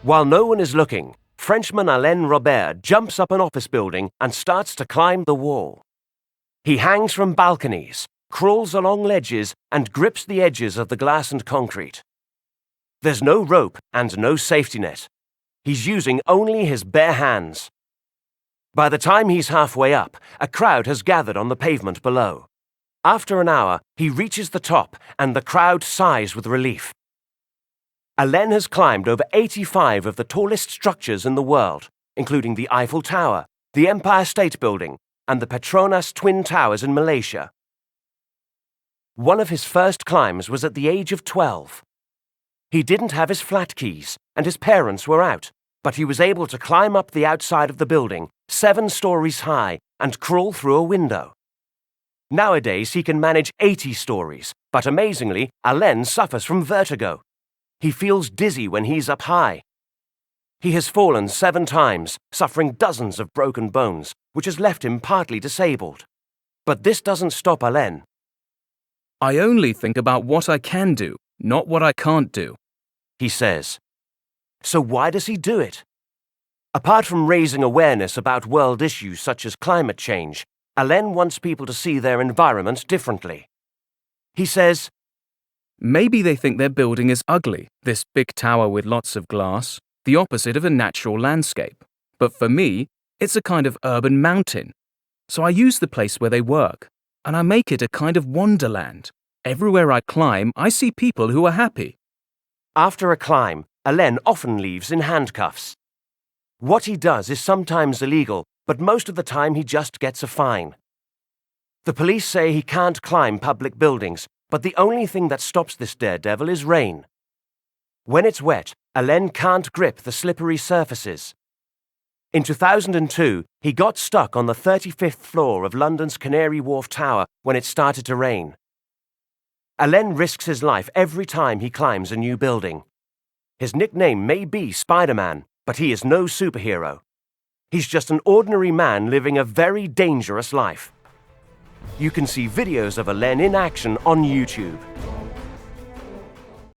While no one is looking, Frenchman Alain Robert jumps up an office building and starts to climb the wall. He hangs from balconies, crawls along ledges, and grips the edges of the glass and concrete. There's no rope and no safety net. He's using only his bare hands. By the time he's halfway up, a crowd has gathered on the pavement below. After an hour, he reaches the top, and the crowd sighs with relief. Alain has climbed over 85 of the tallest structures in the world, including the Eiffel Tower, the Empire State Building, and the Petronas Twin Towers in Malaysia. One of his first climbs was at the age of 12. He didn't have his flat keys, and his parents were out, but he was able to climb up the outside of the building, 7 stories high, and crawl through a window. Nowadays, he can manage 80 stories, but amazingly, Alain suffers from vertigo. He feels dizzy when he's up high. He has fallen 7 times, suffering dozens of broken bones, which has left him partly disabled. But this doesn't stop Alain. I only think about what I can do, not what I can't do, he says. So why does he do it? Apart from raising awareness about world issues such as climate change, Alain wants people to see their environment differently. He says, maybe they think their building is ugly, this big tower with lots of glass, the opposite of a natural landscape. But for me, it's a kind of urban mountain. So I use the place where they work, and I make it a kind of wonderland. Everywhere I climb, I see people who are happy. After a climb, Alain often leaves in handcuffs. What he does is sometimes illegal, but most of the time he just gets a fine. The police say he can't climb public buildings, but the only thing that stops this daredevil is rain. When it's wet, Alain can't grip the slippery surfaces. In 2002, he got stuck on the 35th floor of London's Canary Wharf Tower when it started to rain. Alain risks his life every time he climbs a new building. His nickname may be Spider-Man, but he is no superhero. He's just an ordinary man living a very dangerous life. You can see videos of Alain in action on YouTube.